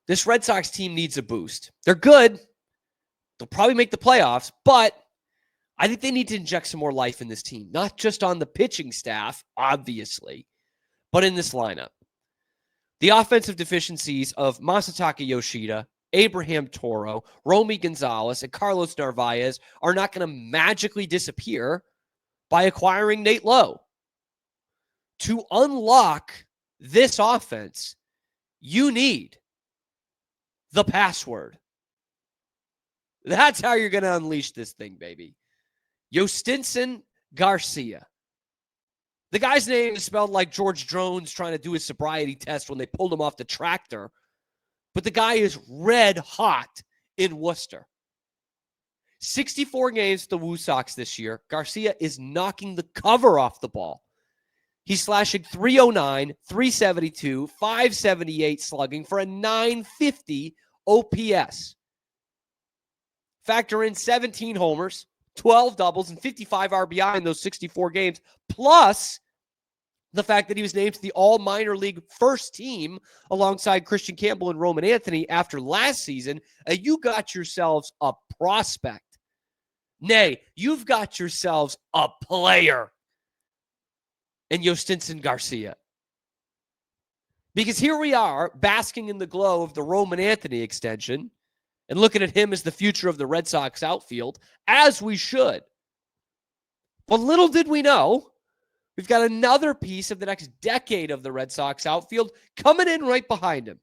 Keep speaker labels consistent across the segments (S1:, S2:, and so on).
S1: This Red Sox team needs a boost. They're good. They'll probably make the playoffs, but I think they need to inject some more life in this team, not just on the pitching staff, obviously, but in this lineup. The offensive deficiencies of Masataka Yoshida, Abraham Toro, Romy Gonzalez, and Carlos Narvaez are not going to magically disappear by acquiring Nate Lowe. To unlock this offense, you need the password. That's how you're going to unleash this thing, baby. Jhostynxon Garcia. The guy's name is spelled like George Jones trying to do his sobriety test when they pulled him off the tractor. But the guy is red hot in Worcester. 64 games for the Woo Sox this year. Garcia is knocking the cover off the ball. He's slashing .309, .372, .578 slugging for a .950 OPS. Factor in 17 homers, 12 doubles, and 55 RBI in those 64 games, plus the fact that he was named to the all-minor league first team alongside Christian Campbell and Roman Anthony after last season, you got yourselves a prospect. Nay, you've got yourselves a player in Jhostynxon Garcia. Because here we are, basking in the glow of the Roman Anthony extension and looking at him as the future of the Red Sox outfield, as we should. But little did we know, we've got another piece of the next decade of the Red Sox outfield coming in right behind him.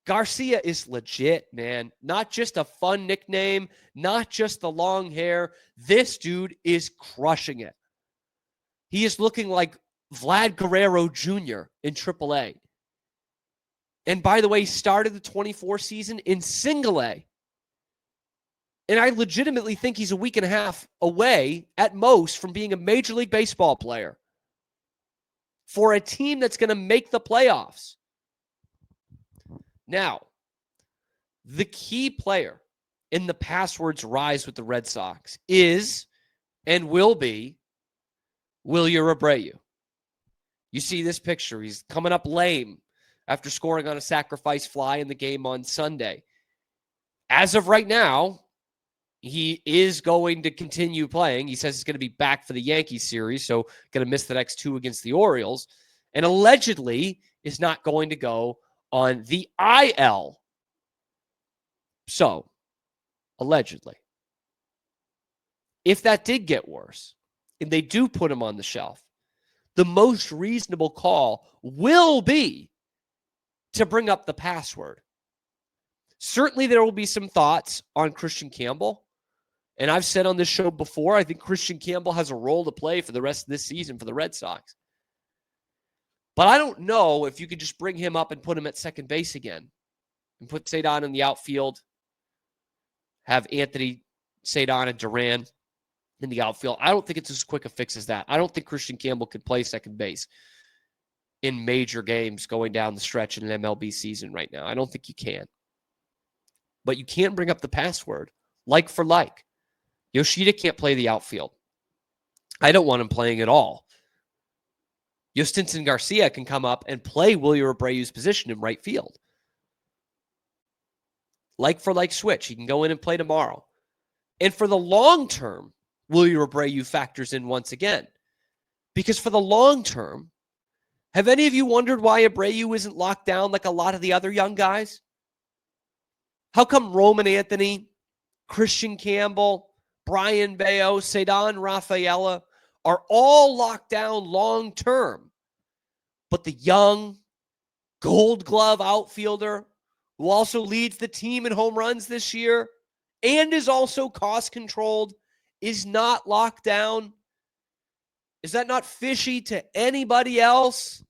S1: Garcia is legit, man. Not just a fun nickname, not just the long hair. This dude is crushing it. He is looking like Vlad Guerrero Jr. in AAA. And by the way, he started the 24 season in Single A. And I legitimately think he's a week and a half away at most from being a Major League Baseball player for a team that's going to make the playoffs. Now, the key player in the password's rise with the Red Sox is and will be Wilyer Abreu. You see this picture. He's coming up lame after scoring on a sacrifice fly in the game on Sunday. As of right now, he is going to continue playing. He says he's going to be back for the Yankees series, so going to miss the next two against the Orioles, and allegedly is not going to go on the IL. So, allegedly. If that did get worse, and they do put him on the shelf, the most reasonable call will be to bring up the password. Certainly there will be some thoughts on Christian Campbell. And I've said on this show before, I think Christian Campbell has a role to play for the rest of this season for the Red Sox. But I don't know if you could just bring him up and put him at second base again and put Cedon in the outfield, have Anthony, Cedon, and Duran in the outfield. I don't think it's as quick a fix as that. I don't think Christian Campbell could play second base in major games going down the stretch in an MLB season right now. I don't think you can. But you can bring up the password, like for like. Yoshida can't play the outfield. I don't want him playing at all. Jhostynxon Garcia can come up and play Wilyer Abreu's position in right field. Like for like switch. He can go in and play tomorrow. And for the long term, Wilyer Abreu factors in once again. Because for the long term, have any of you wondered why Abreu isn't locked down like a lot of the other young guys? How come Roman Anthony, Christian Campbell, Brian Bayo, Cedon Rafaela are all locked down long term, but the young Gold Glove outfielder who also leads the team in home runs this year and is also cost controlled is not locked down? Is that not fishy to anybody else?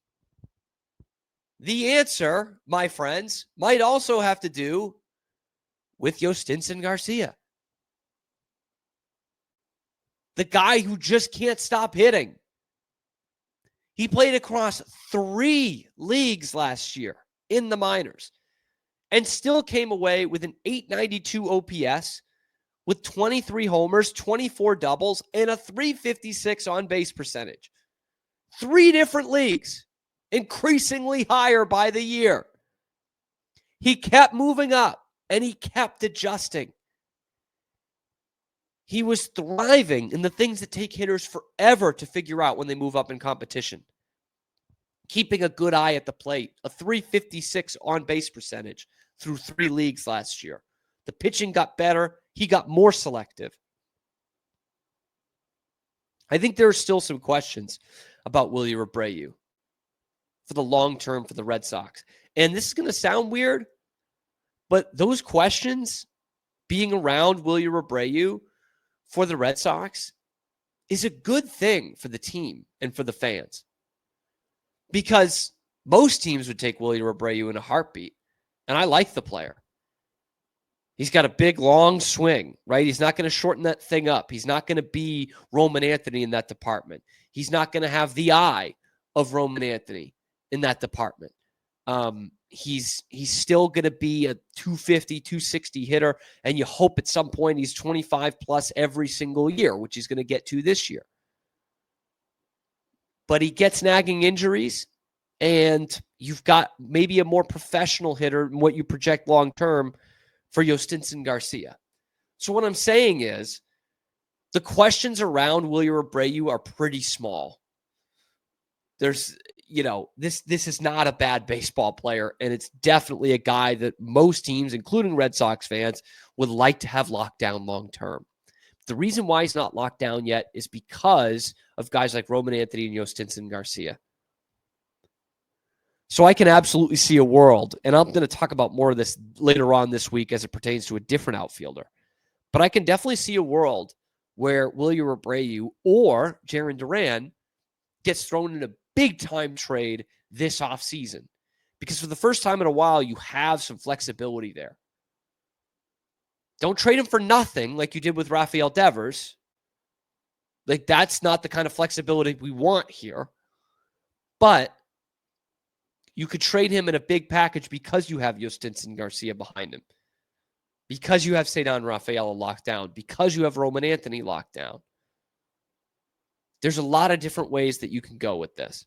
S1: The answer, my friends, might also have to do with Jhostynxon Garcia. The guy who just can't stop hitting. He played across 3 leagues last year in the minors and still came away with an .892 OPS with 23 homers, 24 doubles, and a .356 on-base percentage. 3 different leagues. increasingly higher by the year. He kept moving up and he kept adjusting. He was thriving in the things that take hitters forever to figure out when they move up in competition. Keeping a good eye at the plate, a .356 on-base percentage through 3 leagues last year. The pitching got better. He got more selective. I think there are still some questions about Willie Abreu for the long term for the Red Sox. And this is going to sound weird, but those questions being around Willie Abreu for the Red Sox is a good thing for the team and for the fans. Because most teams would take Willie Abreu in a heartbeat. And I like the player. He's got a big, long swing, right? He's not going to shorten that thing up. He's not going to be Roman Anthony in that department. He's not going to have the eye of Roman Anthony in that department. He's still going to be a 250, 260 hitter, and you hope at some point he's 25 plus every single year, which he's going to get to this year. But he gets nagging injuries, and you've got maybe a more professional hitter than what you project long-term for Jhostynxon Garcia. So what I'm saying is the questions around Willie Abreu are pretty small. There's, this is not a bad baseball player, and it's definitely a guy that most teams, including Red Sox fans, would like to have locked down long-term. The reason why he's not locked down yet is because of guys like Roman Anthony and Jhostynxon Garcia. So I can absolutely see a world, and I'm going to talk about more of this later on this week as it pertains to a different outfielder. But I can definitely see a world where Willie Abreu or Jarren Duran gets thrown in a big-time trade this offseason. Because for the first time in a while, you have some flexibility there. Don't trade him for nothing like you did with Rafael Devers. Like, that's not the kind of flexibility we want here. But you could trade him in a big package because you have Jhostynxon Garcia behind him. Because you have Cedar Rafaela locked down. Because you have Roman Anthony locked down. There's a lot of different ways that you can go with this.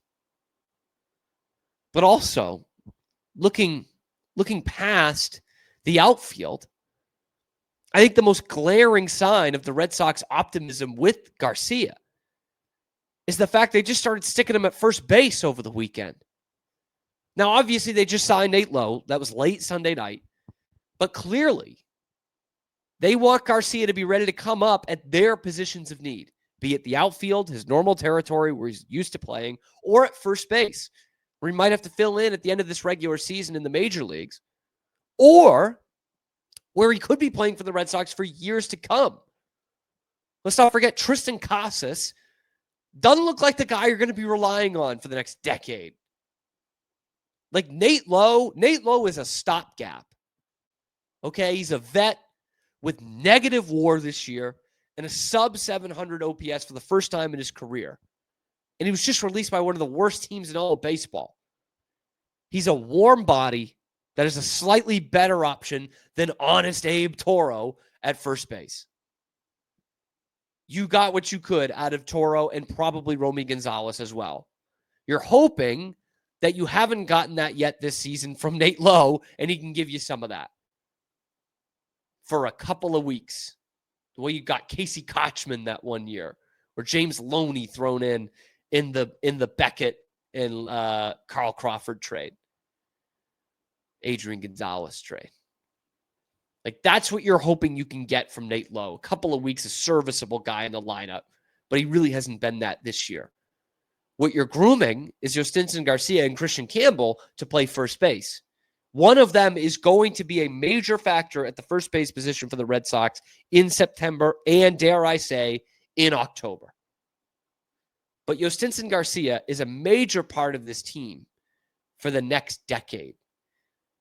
S1: But also, looking past the outfield, I think the most glaring sign of the Red Sox optimism with Garcia is the fact they just started sticking him at first base over the weekend. Now, obviously, they just signed Nate Lowe. That was late Sunday night. But clearly, they want Garcia to be ready to come up at their positions of need, be it the outfield, his normal territory where he's used to playing, or at first base, where he might have to fill in at the end of this regular season in the major leagues, or where he could be playing for the Red Sox for years to come. Let's not forget Tristan Casas doesn't look like the guy you're going to be relying on for the next decade. Like Nate Lowe is a stopgap. Okay, he's a vet with negative WAR this year and a sub 700 OPS for the first time in his career. And he was just released by one of the worst teams in all of baseball. He's a warm body that is a slightly better option than honest Abe Toro at first base. You got what you could out of Toro and probably Romy Gonzalez as well. You're hoping that you haven't gotten that yet this season from Nate Lowe, and he can give you some of that for a couple of weeks. The way you got Casey Kochman that one year, or James Loney thrown in the Beckett and Carl Crawford trade, Adrian Gonzalez trade. Like, that's what you're hoping you can get from Nate Lowe. A couple of weeks, a serviceable guy in the lineup, but he really hasn't been that this year. What you're grooming is Jhostynxon Garcia and Christian Campbell to play first base. One of them is going to be a major factor at the first base position for the Red Sox in September and, dare I say, in October. But Jhostynxon Garcia is a major part of this team for the next decade.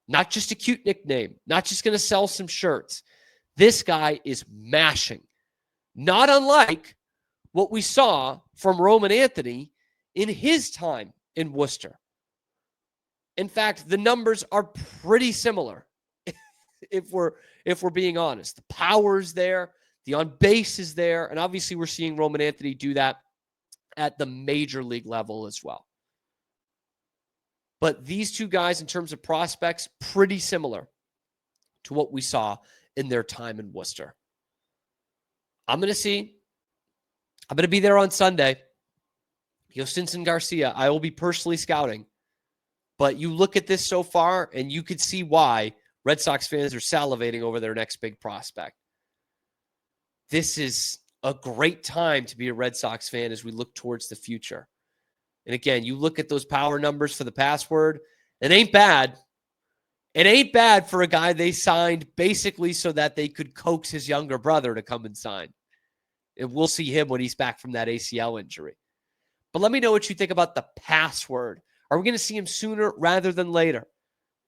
S1: Not just a cute nickname, not just going to sell some shirts. This guy is mashing. Not unlike what we saw from Roman Anthony in his time in Worcester. In fact, the numbers are pretty similar if we're being honest. The power's there, the on base is there, and obviously we're seeing Roman Anthony do that at the major league level as well. But these two guys, in terms of prospects, pretty similar to what we saw in their time in Worcester. I'm going to be there on Sunday. Jhostynxon Garcia, I will be personally scouting. But you look at this so far, and you could see why Red Sox fans are salivating over their next big prospect. This is a great time to be a Red Sox fan as we look towards the future. And again, you look at those power numbers for the password, it ain't bad. It ain't bad for a guy they signed basically so that they could coax his younger brother to come and sign. And we'll see him when he's back from that ACL injury. But let me know what you think about the password. Are we going to see him sooner rather than later?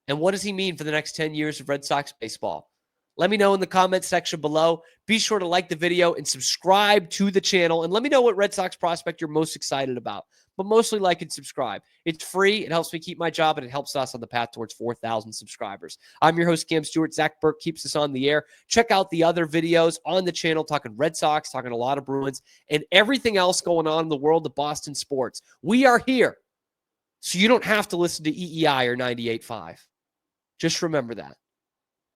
S1: And what does he mean for the next 10 years of Red Sox baseball? Let me know in the comment section below. Be sure to like the video and subscribe to the channel. And let me know what Red Sox prospect you're most excited about. But mostly like and subscribe. It's free. It helps me keep my job, and it helps us on the path towards 4,000 subscribers. I'm your host, Cam Stewart. Zach Burke keeps us on the air. Check out the other videos on the channel, talking Red Sox, talking a lot of Bruins, and everything else going on in the world of Boston sports. We are here, so you don't have to listen to EEI or 98.5. Just remember that.